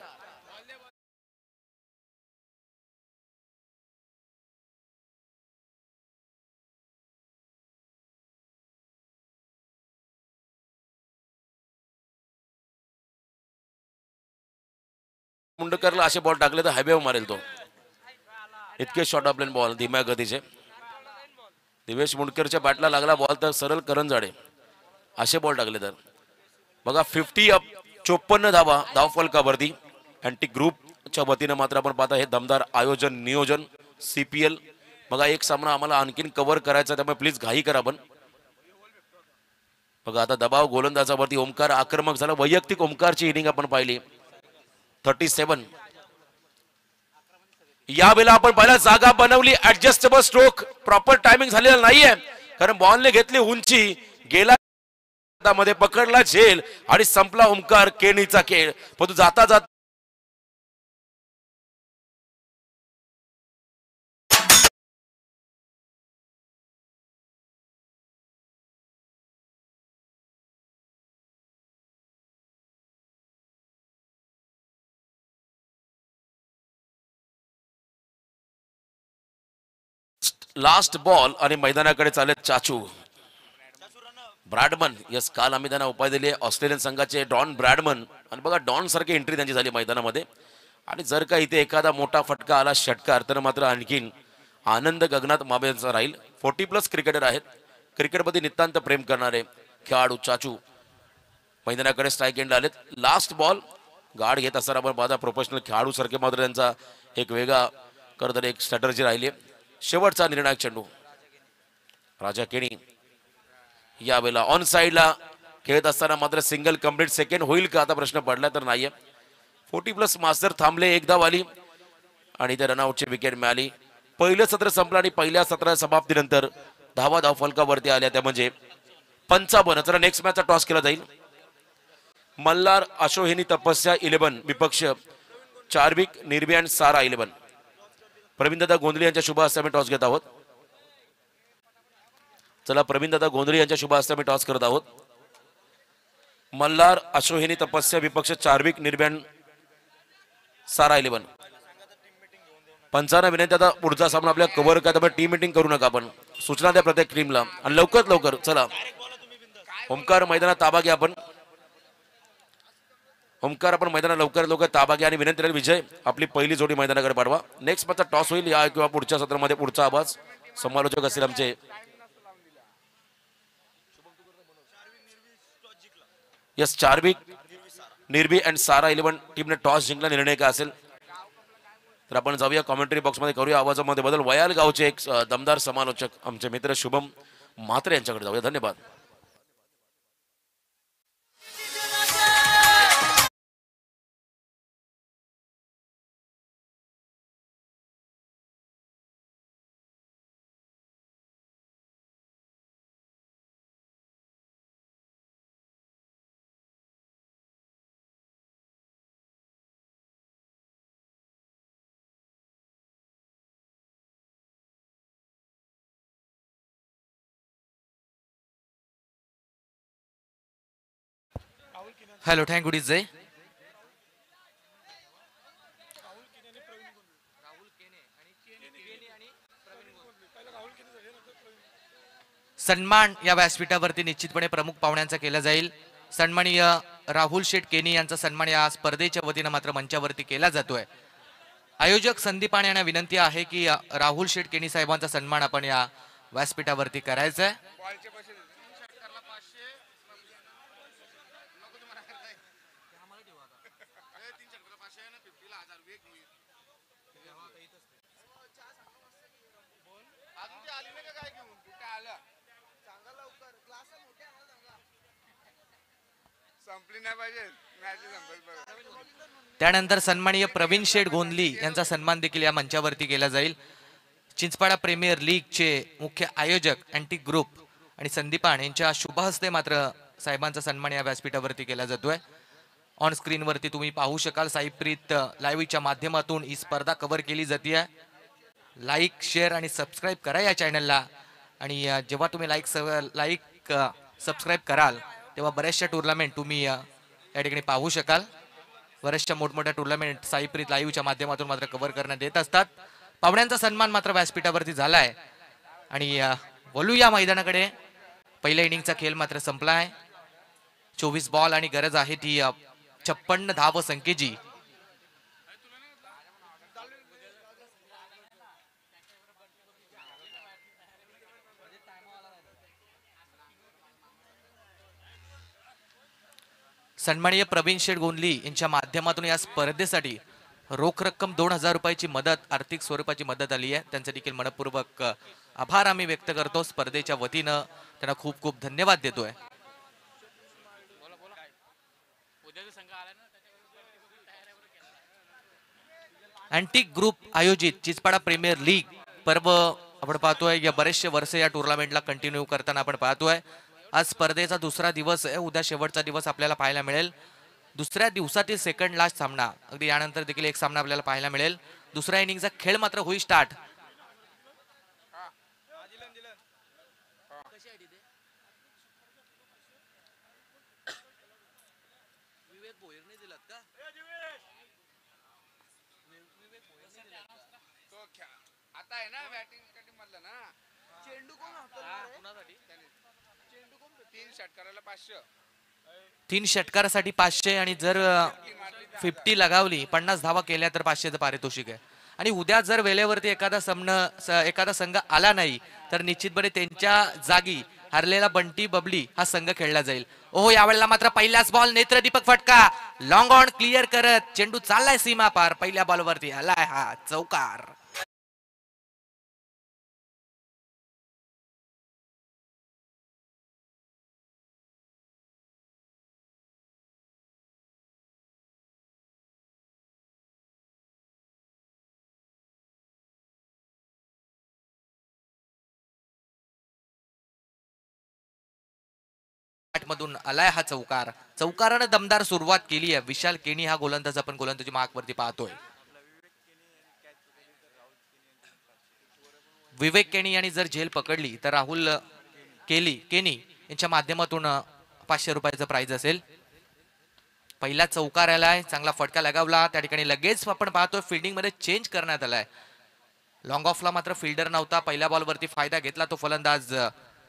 मुंडकरला असे बॉल टाकले तर हायवेवर मारेल तो. इतके शॉर्ट प्लेन बॉल धीम्या गतीचे. दिवेश मुंडकरच्या बॅटला लागला बॉल तर सरळ करंजाडे. असे बॉल टाकले तर बघा 50 अप, 54 धावा धावफलकावरती. अँटी ग्रुपच्या वतीनं मात्र आपण पाहता हे दमदार आयोजन नियोजन CPL. बघा एक सामना आम्हाला आणखीन कव्हर करायचा, त्यामुळे प्लीज घाई करा. आपण बघा आता दबाव गोलंदाजावरती. ओमकार आक्रमक झाला. वैयक्तिक ओमकारची इनिंग आपण पाहिली 37. यावेळेला आपण पहिला जागा बनवली. ऍडजस्टेबल स्ट्रोक प्रॉपर टायमिंग झालेला नाहीये, कारण बॉलने घेतली उंची, गेला मध्ये पकडला झेल आणि संपला ओमकार केनीचा खेळ. पण जाता जाता लास्ट बॉल आणि मैदानाकडे चालले चाचू ब्रॅडमन. यस, काल आम्ही त्यांना उपाय दिली ऑस्ट्रेलियन संघाचे डॉन ब्रॅडमन. आणि बघा डॉन सारखी एंट्री त्यांची झाली मैदानामध्ये. आणि जर का इथे एखादा मोठा फटका आला षटकार तर मात्र आणखीन आनंद गगनात मावेचा राहील. 40+ क्रिकेटर आहेत. क्रिकेटमध्ये नितांत प्रेम करणारे खेळाडू चाचू मैदानाकडे स्ट्राईक एंडला आलेत. लास्ट बॉल गाड घेत असताना आपण पाहता प्रोफेशनल खेळाडू सारखे मात्र त्यांचा एक वेगळा करत एक स्ट्रॅटर्जी राहिली. शेवटचा निर्णायक चेंडू राजा केणी. यावेळेला ऑन साइडला खेळत असताना मात्र सिंगल कंप्लीट सेकंड होईल का आता प्रश्न पडला तर नाहीये. 40+ मास्टर थांबले, एक धाव आली आणि त्या रनआउटची विकेट मिळाली. पहिलं सत्र संपलं आणि पहिल्या सत्राच्या समाप्तीनंतर धावा धावफलकावरती आल्या त्या म्हणजे 55. चला नेक्स्ट मॅचचा टॉस केला जाईल. मल्हार अशोहिनी तपस्या 11 विपक्ष चार्विक निर्भी आणि सारा 11. प्रवीणदादा गोंधळी यांच्या शुभ हस्ते आम्ही टॉस घेत आहोत. चला प्रवीणदादा गोंधळी यांच्या शुभ हस्ते आम्ही टॉस करत आहोत. मल्हार अशोहिनी तपस्या विपक्ष चार्विक निर्भ्यान सारा 11. पंचांना विनंती आता पुढचा सामना आपल्या कव्हर का त्यामुळे टीम मीटिंग करू नका. आपण सूचना द्या प्रत्येक टीमला आणि लवकरात लवकर. चला ओमकार मैदानात ताबा घ्या. आपण ओमकार आपण मैदानात लवकर ताबा घ्या आणि विनंती राहील विजय आपली पहिली जोडी मैदानाकडे पाठवा. नेक्स्ट मॅचचा टॉस होईल या किंवा पुढच्या सत्रामध्ये पुढचा आवाज. समालोचक असेल आमचे यस चार्विक निर्भी अँड सारा 11 टीमने टॉस जिंकला. निर्णय काय असेल तर आपण जाऊया कॉमेंटरी बॉक्समध्ये करूया आवाजामध्ये बदल. वयाल गावचे एक दमदार समालोचक आमचे मित्र शुभम म्हात्रे यांच्याकडे जाऊया. धन्यवाद. हॅलो थँक गुड इज सन्मान या व्यासपीठावरती निश्चितपणे प्रमुख पाहुण्यांचा केला जाईल. सन्माननीय राहुल शेठ केनी यांचा सन्मान या स्पर्धेच्या वतीनं मात्र मंचावरती केला जातोय. आयोजक संदीपान यांना विनंती आहे की राहुल शेठ केनी साहेबांचा सन्मान आपण या व्यासपीठावरती करायचा आहे. संपली नाही पाहिजे मॅच संपेल. त्यानंतर सन्माननीय प्रवीण शेठ गोंदली यांचा सन्मान देखील या मंचावरती केला जाईल. चिंचपाडा प्रीमियर लीगचे मुख्य आयोजक अँटिक ग्रुप आणि संदीपान यांच्या शुभ हस्ते मात्र साहेबांचा सन्मान या व्यासपीठावरती केला जातोय. ऑन स्क्रीन वरती तुम्ही पाहू शकाल साईप्रीत लाईव्हच्या माध्यमातून ही स्पर्धा कव्हर केली जाते. लाईक शेअर आणि सबस्क्राईब करा या चॅनलला. आणि जेव्हा तुम्ही लाईक सबस्क्राईब कराल तेव्हा बऱ्याचशा टुर्नामेंट तुम्ही या ठिकाणी पाहू शकाल. बऱ्याचशा मोठमोठ्या टुर्नामेंट साईप्रीत लाईव्हच्या माध्यमातून मात्र कव्हर करण्यात येत असतात. पाहुण्यांचा सन्मान मात्र व्यासपीठावरती झालाय आणि वळू या मैदानाकडे. पहिल्या इनिंगचा खेळ मात्र संपलाय. 24 बॉल आणि गरज आहे ती 56 धाव संख्येची. सन्माननीय प्रवीण शेठ गोंदली यांच्या माध्यमातून या स्पर्धेसाठी रोख रक्कम 2000 रुपयाची मदत, आर्थिक स्वरूपाची मदत आली आहे. त्यांचे देखील मनपूर्वक आभार आम्ही व्यक्त करतो. स्पर्धेच्या वतीनं त्यांना खूप खूप धन्यवाद देतोय. अँटिक ग्रुप आयोजित चिंचपाडा प्रीमियर लीग पर्व आपण पाहतोय. या बरेचसे वर्ष या टुर्नामेंटला कंटिन्यू करताना आपण पाहतोय. आज स्पर्धेचा दुसरा दिवस आहे. उद्या शेवटचा दिवस आपल्याला पाहायला मिळेल. दुसऱ्या दिवसातील सेकंड लास्ट सामना, अगदी यानंतर देखील एक सामना आपल्याला पाहायला मिळेल. दुसऱ्या इनिंगचा खेळ मात्र होईल स्टार्ट. आता आहे ना बॅटिंग मधला ना चेंडू कोण हाकलणार? चेंडू कोण? 3 षटकाराला 500. 3 षटकारासाठी 500 आणि जर 50 लगावली, 50 धावा केल्या तर 500चं पारितोषिक आहे. आणि उद्या जर वेळेवरती एखादा संघ आला नाही तर निश्चितपणे त्यांच्या जागी हरलेला बंटी बबली हा संघ खेळला जाईल. ओहो, यावेळेला मात्र पहिल्याच बॉल नेत्रदीपक फटका लॉंग ऑन क्लिअर करत चेंडू चाललाय सीमा पार. पहिल्या बॉलवरती आलाय हा चौकार. मधून आलाय हा चौकार. चौकाराने दमदार सुरुवात केली आहे. विशाल केणी हा गोलंदाज आपण गोलंदाजी मार्कवरती पाहतोय. विवेक केणी यांनी जर झेल पकडली तर राहुल केणी यांच्या माध्यमातून 500 रुपयाचं प्राइज असेल. पहिला चौकार आलाय, चांगला फटका लगावला. त्या ठिकाणी लगेच आपण पाहतोय फिल्डिंग मध्ये चेंज करण्यात आलाय. लॉंग ऑफला मात्र फिल्डर नव्हता. पहिल्या बॉलवरती फायदा घेतला तो फलंदाज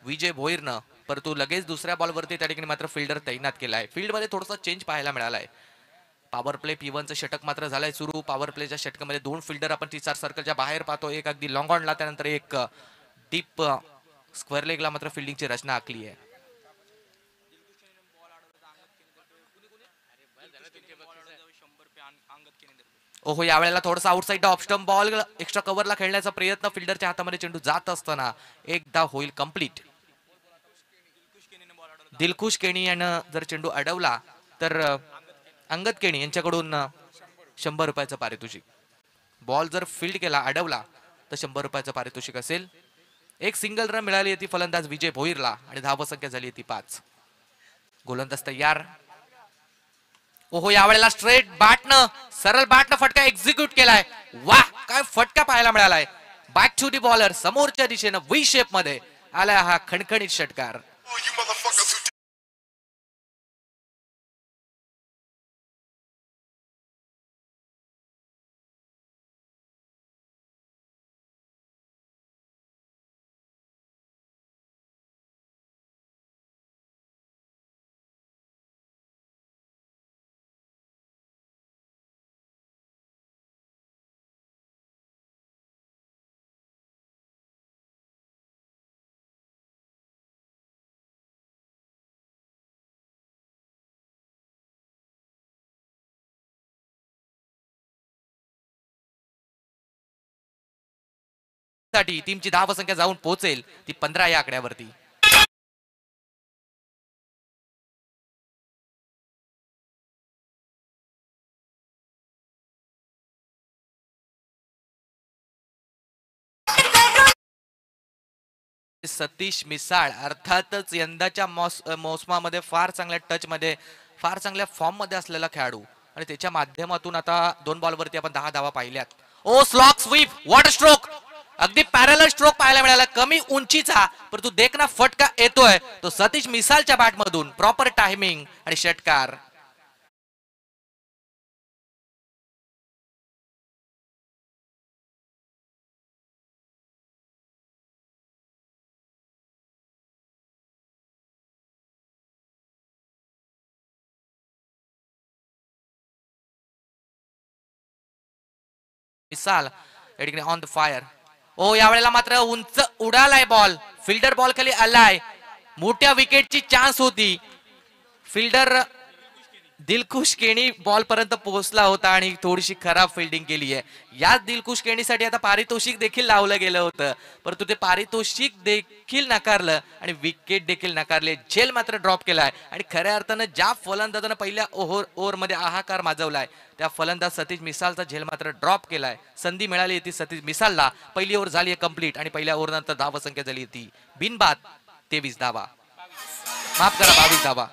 विजय भोईरनं, परंतु लगेच दुसऱ्या बॉलवरती त्या ठिकाणी मात्र फिल्डर तैनात केलाय. फील्ड मध्ये थोडासा चेंज पाहायला मिळालाय. पॉवर प्ले P1चं षटक मात्र झालंय सुरू. पॉवर प्लेच्या षटकामध्ये 2 फिल्डर आपण 3-4 सर्कलच्या बाहेर पाहतो. एक अगदी लॉंग ऑनला, त्यानंतर एक डीप स्क्वेअर लेगला मात्र फिल्डिंगची रचना आखली आहे. ओहो, यावेळेला थोडासा outside off stump ball extra कव्हरला खेळण्याचा प्रयत्न. फिल्डरच्या हातामध्ये चेंडू जात असताना एक धाव होईल कंप्लीट. दिलखुश केणी यानं जर चेंडू अडवला तर अंगद केणी यांच्याकडून 100 रुपयाचं पारितोषिक. बॉल जर फील्ड केला, अडवला तर 100 रुपयाचं पारितोषिक असेल. एक सिंगल रन मिळाली ती फलंदाज विजय भोईरला आणि धावसंख्या झाली ती 5. गोलंदाज तयार. ओहो, यावेळेला स्ट्रेट बॅटनं, सरळ बॅटनं फटका एक्झिक्यूट केलाय. वाह, काय फटका पाहायला मिळालाय. बॅक टू दी बॉलर, समोरच्या दिशेनं व्ही शेप मध्ये आलाय हा खणखणीत षटकार. साठी टीमची धावसंख्या जाऊन पोहोचेल ती 15 या आकड्यावरती. सतीश मिसाळ अर्थातच यंदाच्या मोसमामध्ये फार चांगल्या टच मध्ये, फार चांगल्या फॉर्म मध्ये असलेला खेळाडू आणि त्याच्या माध्यमातून आता 2 बॉलवरती आपण 10 धावा पाहिल्यात. ओ स्लॉक स्वीप, वॉट स्ट्रोक, अगदी पॅरलल स्ट्रोक पाहायला मिळाला, कमी उंचीचा परंतु देखना फटका येतोय तो सतीश मिसाळच्या बॅट मधून. प्रॉपर टायमिंग आणि षटकार. मिसाल या ठिकाणी ऑन द फायर. ओ यावेळेला मात्र उंच उडालाय बॉल, फिल्डर बॉल खाली आलाय, मोठ्या विकेटची चान्स होती. फिल्डर दिलखुश केणी बॉल पर्यंत पोहोचला होता आणि थोडीशी खराब फिल्डिंग केली आहे. या दिलखुश केणीसाठी आता पारितोषिक देखील लावलं गेलं होतं परंतु ते पारितोषिक देखील नाकारलं आणि विकेट देखील नाकारले. झेल मात्र ड्रॉप केलाय आणि खऱ्या अर्थानं ज्या फलंदाजानं पहिल्या ओव्हरमध्ये हाहाकार माजवलाय त्या फलंदाज सतीश मिसालचा झेल मात्र ड्रॉप केलाय. संधी मिळाली ती सतीश मिसालला. पहिली ओव्हर झाली आहे कंप्लीट आणि पहिल्या ओव्हर नंतर धावसंख्या झाली ती बिनबाद 23 धावा, माफ करा 22 धावा.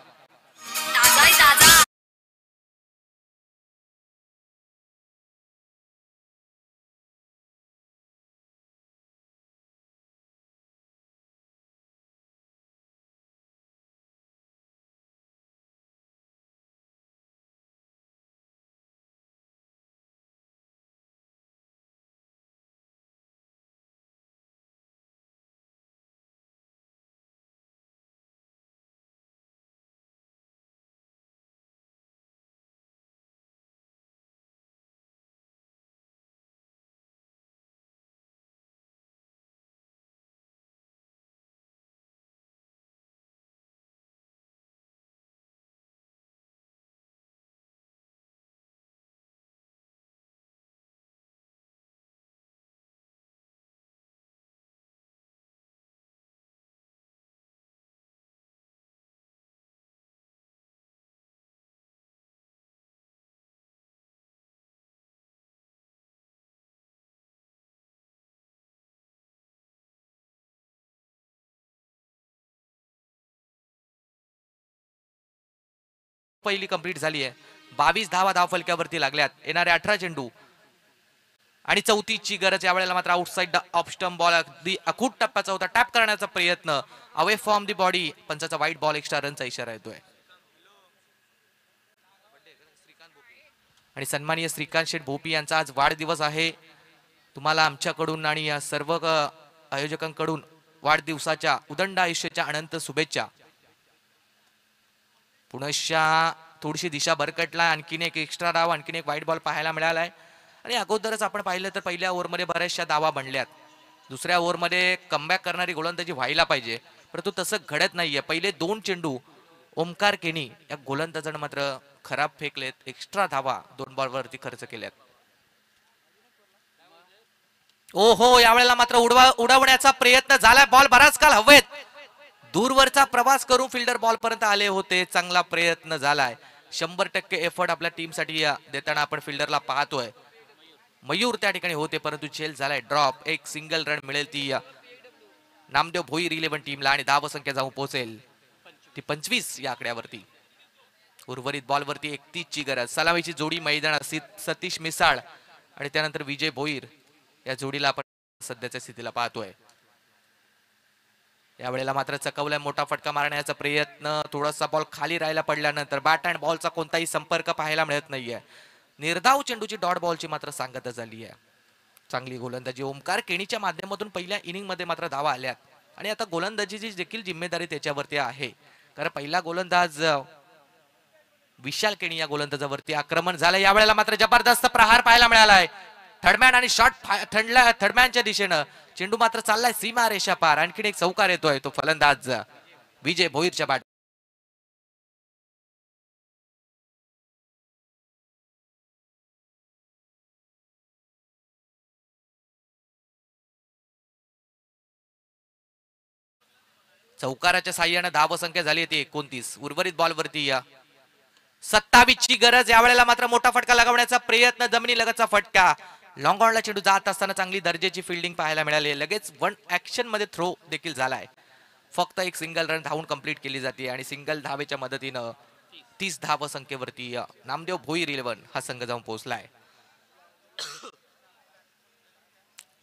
पहिली कंप्लीट झाली आहे. 22 धावा धावफलक्यावरती लागल्यात. येणारे 18 चेंडू आणि 34ची गरज. यावेळेला मात्र आउटसाइड ऑफ स्टंप बॉल, अगदी अखूट टप्प्याचा होता, टॅप करण्याचा प्रयत्न, अवे फ्रॉम दी बॉडी. पंचाचा वाईट बॉल, एक्स्ट्रा रनचा इशारा येतोय. आणि सन्माननीय श्रीकांत शेठ भोपी यांचा आज वाढदिवस आहे. तुम्हाला आमच्याकडून आणि या सर्व आयोजकांकडून वाढदिवसाच्या उदंड आयुष्याच्या अनंत शुभेच्छा. पुनश्या थोडीशी दिशा भरकटला, आणखीन एक एक्स्ट्रा डाव, आणखीन एक वाईट बॉल पाहायला मिळालाय. आणि अगोदरच आपण पाहिलं तर पहिल्या ओव्हरमध्ये बऱ्याचशा धावा बनल्यात. दुसऱ्या ओव्हरमध्ये कमबॅक करणारी गोलंदाजी व्हायला पाहिजे परंतु तसं घडत नाहीये. पहिले 2 चेंडू ओमकार केनी या गोलंदाजानं मात्र खराब फेकलेत. एक्स्ट्रा धावा 2 बॉलवरती खर्च केल्यात. ओ हो, यावेळेला मात्र उडवण्याचा प्रयत्न झालाय. बॉल बराच काल हवेत, दूरवरचा प्रवास करून फिल्डर बॉल पर्यंत आले होते. चांगला प्रयत्न झालाय. 100% एफर्ट आपल्या टीमसाठी देताना आपण फिल्डरला पाहतोय. मयूर त्या ठिकाणी होते परंतु झेल झालाय ड्रॉप. एक सिंगल रन मिळेल ती नामदेव भोईर 11 टीमला आणि धावसंख्या जाऊन पोहोचेल ती 25 या आकड्यावरती. उर्वरित बॉलवरती 31 ची गरज. सलामीची जोडी मैदानात सतीश मिसाळ आणि त्यानंतर विजय भोईर या जोडीला आपण सध्याच्या स्थितीला पाहतोय. यावेळेला मात्र चकवलाय मोठा फटका मारण्याचा प्रयत्न. थोडासा बॉल खाली राहायला पडल्यानंतर बॅट अँड बॉलचा कोणताही संपर्क पाहायला मिळत नाहीये. निर्धाव चेंडूची डॉट बॉलची मात्र सांगता झाली आहे. चांगली गोलंदाजी ओमकार केणीच्या माध्यमातून पहिल्या इनिंग मध्ये मात्र धावा आल्यात आणि आता गोलंदाजीची देखील जिम्मेदारी त्याच्यावरती आहे. कारण पहिला गोलंदाज विशाल केणी या गोलंदाजावरती आक्रमण झालं. यावेळेला मात्र जबरदस्त प्रहार पाहायला मिळालाय. थर्डमॅन आणि शॉट थर्डमॅनच्या दिशेनं चेंडू मात्र चाललाय सीमा रेषा पार. आणखीन एक चौकार येतोय तो फलंदाज विजय भोईरच्या बॅट. चौकाराच्या साह्याने धावसंख्या झाली ती 29. उर्वरित बॉलवरती या 27 ची गरज. यावेळेला मात्र मोठा फटका लगावण्याचा प्रयत्न, जमिनी लगतचा फटका. लॉंग ऑनला चेंडू जात असताना चांगली दर्जाची फिल्डिंग पाहायला मिळाली. लगेच वन ऍक्शन मध्ये थ्रो देखील झालाय. फक्त एक सिंगल रन धावून कंप्लीट केली जाते आणि सिंगल धावेच्या मदतीनं 30 धावसंख्येवरती नामदेव भोईर 11 हा संघ जाऊन पोहोचलाय.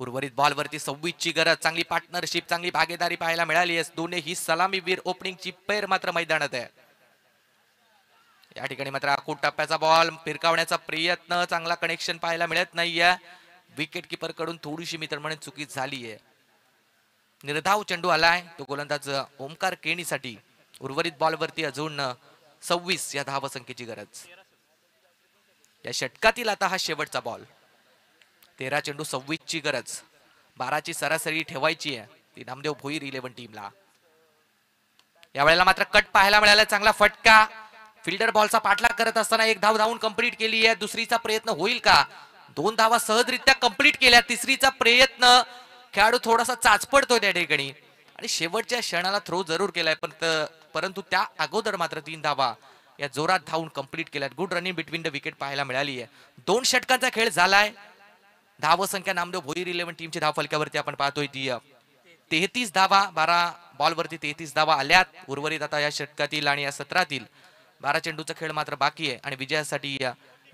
उर्वरित बॉलवरती 26 ची गरज. चांगली पार्टनरशिप, चांगली भागीदारी पाहायला मिळाली आहे. दोन्ही सलामीवीर ओपनिंगची पेर मात्र मैदानात आहे. या ठिकाणी मात्र आखूड टप्प्याचा बॉल फिरकावण्याचा प्रयत्न, चांगला कनेक्शन पाहायला मिळत नाहीये. विकेट किपर कडून थोडीशी मित्रमंडळी चुकी झाली आहे. निर्धाव चेंडू आलाय तो गोलंदाज ओमकार केणीसाठी. उर्वरित बॉलवरती अजून 26 या धावसंख्येची गरज. या षटकातील आता हा शेवटचा बॉल. 13 चेंडू 26 ची गरज. 12 ची सरासरी ठेवायची आहे ती नामदेव भोईर 11 टीमला. यावेळेला मात्र कट पाहायला मिळाला. चांगला फटका. फिल्डर बॉलचा पाठलाग करत असताना एक धाव धावून कंप्लीट केली आहे. दुसरीचा प्रयत्न होईल का? 2 धावा सहजरित्या कंप्लीट केल्या. तिसरीचा प्रयत्न खेळाडू थोडासा चाचपडतोय त्या ठिकाणी आणि शेवटच्या क्षणाला थ्रो जरूर केलाय, परंतु त्या अगोदर मात्र 3 धावा या जोरात धावून कंप्लीट केल्यात. Good running between the wicket पाहायला मिळाली आहे. 2 षटकांचा खेळ झालाय. धावसंख्या नामदेव भोईर 11 टीमची धाव फलकावरती आपण पाहतोय ती 33 धावा. 12 बॉलवरती 33 धावा आल्यात. उर्वरित आता या षटकातील आणि या सत्रातील 12 चेंडूचा खेळ मात्र बाकी आहे आणि विजयासाठी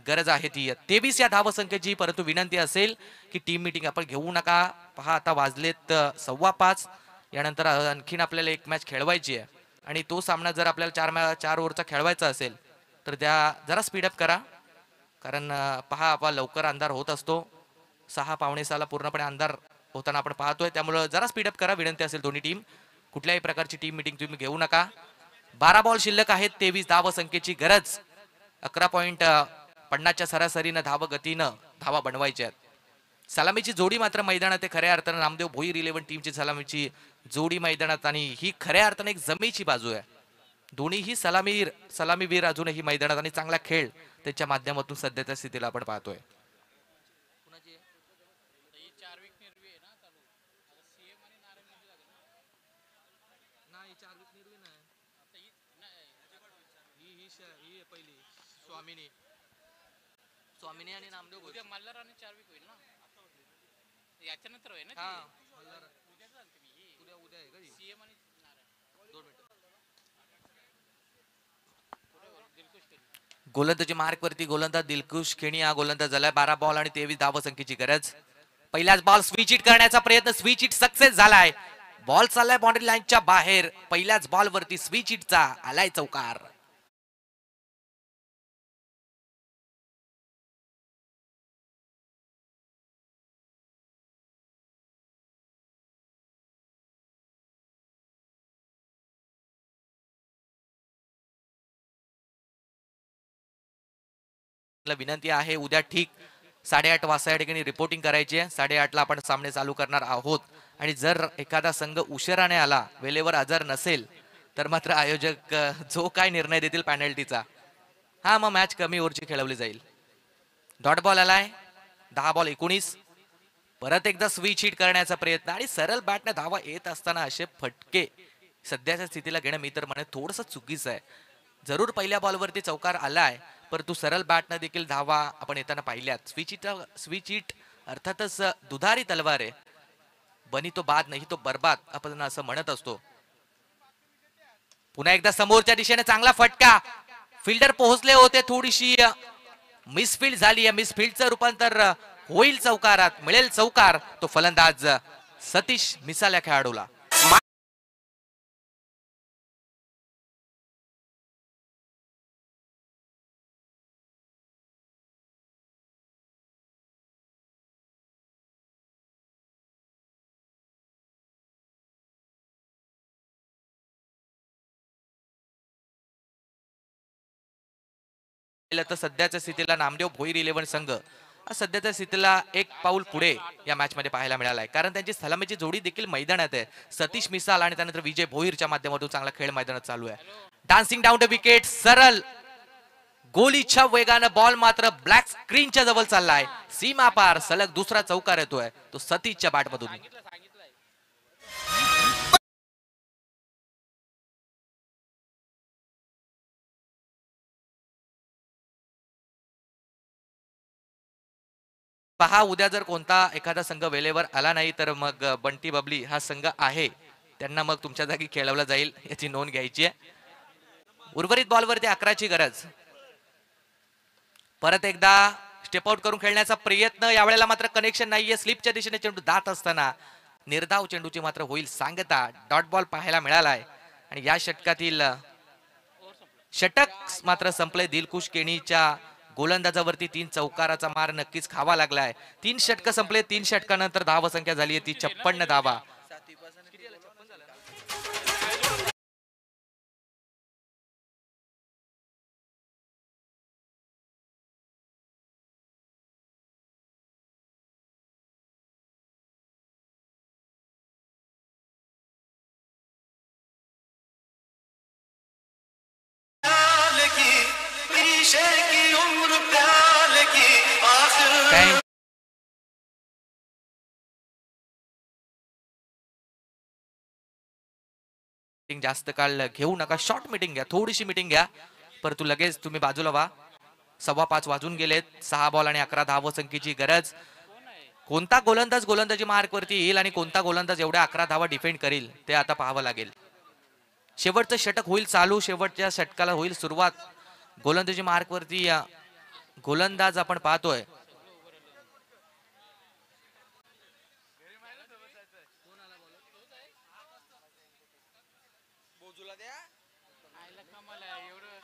गरज आहे ती 23 या धावसंख्येची. परंतु विनंती असेल की टीम मीटिंग आपण घेऊ नका. पहा आता वाजलेत 5:15. यानंतर आणखीन आपल्याला एक मॅच खेळवायची आहे आणि तो सामना जर आपल्याला 4 ओव्हरचा खेळवायचा असेल तर त्या जरा स्पीडअप करा. कारण पहा आपण लवकर अंधार होत असतो. 6:15 पूर्णपणे अंधार होताना आपण पाहतोय. त्यामुळे जरा स्पीडअप करा. विनंती असेल दोन्ही टीम. कुठल्याही प्रकारची टीम मीटिंग तुम्ही घेऊ नका. 12 बॉल शिल्लक आहेत. 23 धावसंख्येची गरज. 11.50च्या सरासरीनं धावगतीनं धावा बनवायच्या आहेत. सलामीची जोडी मात्र मैदानात आहे. खऱ्या अर्थानं नामदेव भोईर 11 टीमची सलामीची जोडी मैदानात आणि ही खऱ्या अर्थानं एक जमेची बाजू आहे. दोन्हीही सलामीवीर अजूनही मैदानात आणि चांगला खेळ त्याच्या माध्यमातून सध्याच्या स्थितीला आपण पाहतोय. स्वामिनी आणि नामदेव उद्या मल्हार आणि 4 वीक होईल ना. याच्यानंतर होईल ना. उद्या आहे का सीएम आणि 2 मिनिटं. गोलंदाजी मार्क वरती गोलंदाज दिलखुश खेणी हा गोलंदाज झालाय. 12 बॉल आणि 23 धावसंख्येची गरज. पहिलाच बॉल स्विच हिट करण्याचा प्रयत्न. स्विच हिट सक्सेस झालाय. बॉल चाललाय बाउंड्री लाईनच्या बाहेर. पहिल्याच बॉल वरती स्विच हिटचा आलाय चौकार. विनंती आहे उद्या ठीक 8:30 वाजता या ठिकाणी रिपोर्टिंग करायची आहे. 8:30ला आपण सामने चालू करणार आहोत आणि जर एखादा संघ उशिराने आला, वेळेवर हजर नसेल तर मात्र आयोजक जो काय निर्णय देतील पेनल्टीचा मग मॅच कमी ओव्हरची खेळवली जाईल. डॉट बॉल आलाय. 10 बॉल 19. परत एकदा स्विच हिट करण्याचा प्रयत्न आणि सरळ बॅटने धावा येत असताना असे फटके सध्याच्या स्थितीला घेणं मी तर म्हणे थोडंसं चुकीचं आहे. जरूर पहिल्या बॉलवरती चौकार आलाय, परंतु सरळ बॅटनं देखील धावा आपण येताना पाहिल्यात. स्विच हिट अर्थातच दुधारी तलवार आहे. बनी तो बाद नाही तो बर्बाद आपण असं म्हणत असतो. पुन्हा एकदा समोरच्या दिशेने चांगला फटका. फिल्डर पोहोचले होते. थोडीशी मिसफील्ड झाली. या मिसफील्डचं रूपांतर होईल चौकारात. मिळेल चौकार. तो फलंदाज सतीश मिसाल या खेळाडूला. तर सध्याच्या स्थितीला नामदेव भोईर 11 संघ सध्याच्या स्थितीला एक पाऊल पुढे या मॅच मध्ये पाहायला मिळालाय. कारण त्यांची सलामीची जोडी देखील मैदानात आहे. सतीश मिसाल आणि त्यानंतर विजय भोईरच्या माध्यमातून चांगला खेळ मैदानात चालू आहे. Dancing down the wicket. सरळ गोलीच्या वेगानं बॉल मात्र ब्लॅक स्क्रीनच्या जवळ चाललाय. सीमा पार सलग दुसरा चौकार येतोय तो सतीशच्या बॅटमधून. पहा उद्या जर कोणता एखादा संघ वेळेवर आला नाही तर मग बंटी बबली हा संघ आहे त्यांना मग तुमच्या जागी खेळवला जाईल याची नोंद घ्यायची आहे. उर्वरित बॉलवरती 11ची गरज. परत एकदा स्टेप आउट करून खेळण्याचा प्रयत्न, यावेळेला मात्र कनेक्शन नाहीये. स्लिपच्या दिशेने चेंडू जात असताना निर्धाव चेंडूची मात्र होईल सांगता. डॉट बॉल पाहायला मिळालाय आणि या षटकातील षटक मात्र संपले. दिलखुश केणीच्या गोलंदाजावरती 3 चौकाराचा मार नक्कीच खावा लागलाय. 3 षटक संपले. 3 षटकानंतर धावसंख्या झाली आहे ती 56 धावा. जास्त काळ घेऊ नका, शॉर्ट मीटिंग घ्या, थोडीशी मीटिंग घ्या. परंतु लगेच तुम्ही बाजूला व्हा. 5:15 वाजून गेलेत. 6 बॉल आणि 11 धावसंख्येची गरज. कोणता गोलंदाज गोलंदाजी मार्क वरती येईल आणि कोणता गोलंदाज एवढ्या 11 धावा डिफेंड करेल ते आता पाहावं लागेल. शेवटचं षटक होईल चालू. शेवटच्या षटकाला होईल सुरुवात. गोलंदाजी मार्क वरती गोलंदाज आपण पाहतोय.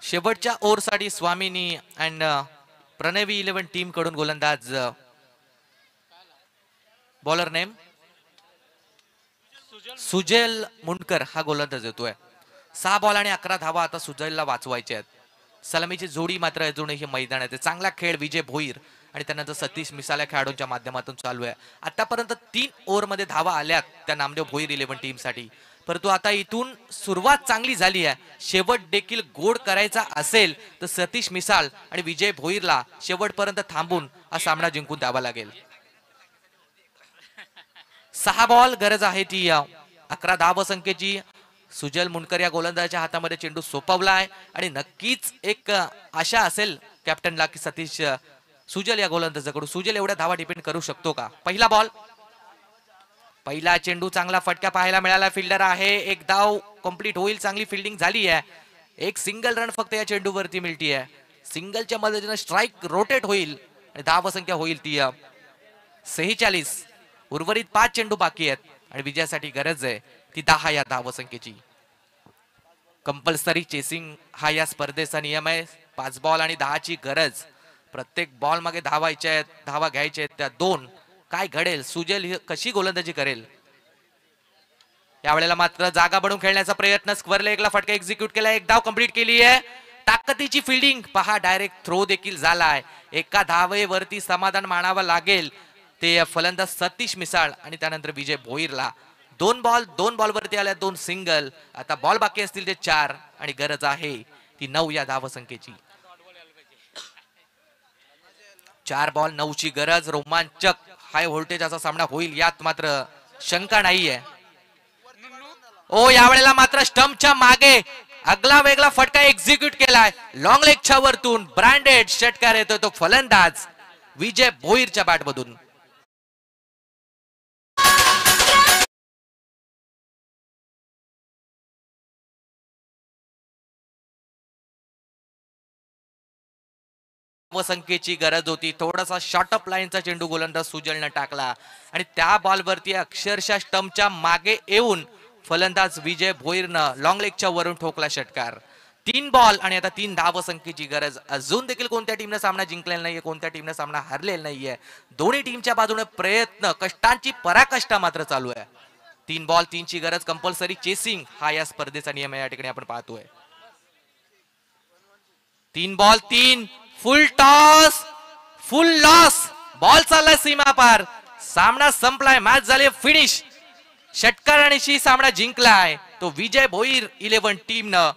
शेवटच्या ओव्हरसाठी स्वामिनी अँड प्रणवी 11 टीम कडून गोलंदाज. बॉलर नेम सुजल मुंडकर हा गोलंदाज येतोय. 6 बॉल आणि 11 धावा आता सुजलला वाचवायचे आहेत. सलामीची जोडी मात्र अजूनही मैदानात आहे. चांगला खेळ विजय भोईर आणि त्यानंतर सतीश मिसाल या खेळाडूंच्या माध्यमातून चालू आहे. आतापर्यंत 3 ओव्हरमध्ये धावा आल्यात त्या नामदेव भोईर 11 टीम साठी. परंतु आता इथून सुरुवात चांगली झाली आहे. शेवट देखील गोड करायचा असेल तर सतीश मिसाल आणि विजय भोईरला शेवटपर्यंत थांबून हा सामना जिंकून द्यावा लागेल. 6 बॉल गरज आहे ती 11 धावसंख्येची. सुजल मुंडकर या गोलंदाजाच्या हातामध्ये चेंडू सोपवलाय आणि नक्कीच एक आशा असेल कॅप्टनला की सतीश सुजल या गोलंदाजाकडून सुजल एवढ्या धावा डिपेंड करू शकतो का. पहिला बॉल, पहिला चेंडू, चांगला फटका पाहायला मिळाला. फिल्डर आहे, एक धाव कंप्लीट होईल. चांगली फिल्डिंग झाली आहे. एक सिंगल रन फक्त या चेंडूवरती मिळती आहे. सिंगलच्या मदतीने स्ट्राईक रोटेट होईल आणि धावसंख्या होईल ती 46. उर्वरित 5 चेंडू बाकी आहेत आणि विजयासाठी गरज आहे ती 10 या धावसंख्येची. कंपल्सरी चेसिंग हा या स्पर्धेचा नियम आहे. 5 बॉल आणि 10ची गरज. प्रत्येक बॉल मागे धावायच्या आहेत, धावा घ्यायच्या आहेत त्या 2. काय घडेल, सुजल कशी गोलंदाजी करेल. यावेळेला मात्र जागा बनवून खेळण्याचा प्रयत्न. स्क्वेअर लेगला फटका एक्झिक्यूट केला. एक धाव कंप्लीट केली आहे. ताकदीची फिल्डिंग पहा. डायरेक्ट थ्रो देखील झालाय. एका धावेवरती समाधान मानावं लागेल ते फलंदाज सतीश मिसाळ आणि त्यानंतर विजय भोईरला. 2 बॉल वरती आल्या, 2 सिंगल. आता बॉल बाकी असतील ते 4 आणि गरज आहे ती 9 या धावसंख्येची. 4 बॉल 9ची गरज. रोमांचक हाय व्होल्टेज असा सामना होईल यात मात्र शंका नाहीये. ओ यावेळेला मात्र स्टंपच्या मागे अगला वेगळा फटका एक्झिक्यूट केलाय. लॉंग लेगच्या वरतून ब्रँडेड षटकार येतोय तो फलंदाज विजय भोईरच्या बॅटमधून. संख्येची गरज होती. थोडासा शॉर्ट अप लाईनचा चेंडू गोलंदाज सुजलनं टाकला आणि त्या बॉलवरती अक्षरशः स्टंपच्या मागे येऊन फलंदाज विजय भोईरनं लॉंग लेगच्या वरून ठोकला षटकार. 3 बॉल आणि आता 3 धावसंख्येची गरज. अजून देखील कोणत्या टीमने सामना जिंकलेला नाहीये, कोणत्या टीमने सामना हरलेला नाहीये. दोन्ही टीमच्या बाजूने प्रयत्न, कष्टांची पराकाष्ठा मात्र चालू आहे. 3 बॉल 3ची गरज. कंपल्सरी चेसिंग हा या स्पर्धेचा नियम आहे. या ठिकाणी आपण पाहतोय 3 बॉल 3. फुल टॉस, फुल लॉस. बॉल चाललाय सीमा पार. सामना संपलाय. मॅच झाली फिनिश. षटकारांशी सामना जिंकलाय तो विजय भोईर 11 टीमनं.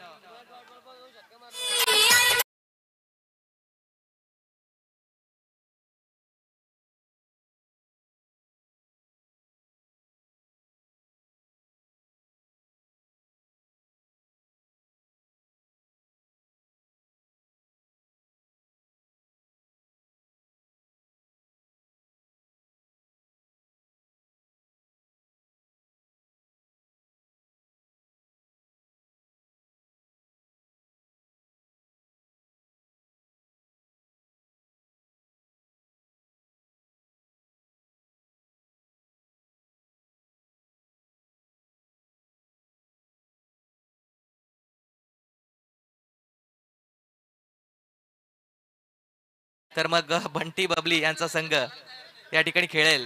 तर मग बंटी बबली यांचा संघ या ठिकाणी खेळेल,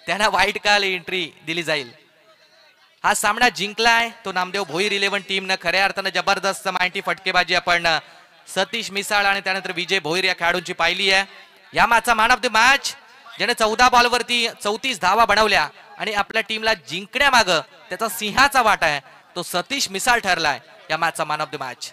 त्यांना व्हाईट कार्ड एंट्री दिली जाईल. हा सामना जिंकलाय तो नामदेव भोईर 11 टीमनं. खऱ्या अर्थानं जबरदस्त माहिती फटकेबाजी आपण सतीश मिसाळ आणि त्यानंतर विजय भोईर या खेळाडूंची पाहिली आहे. या मॅचचा मॅन ऑफ द मॅच ज्याने 14 बॉलवरती 34 धावा बनवल्या आणि आपल्या टीमला जिंकण्यामागं त्याचा सिंहाचा वाटा आहे तो सतीश मिसाळ ठरलाय या मॅचचा मॅन ऑफ द मॅच.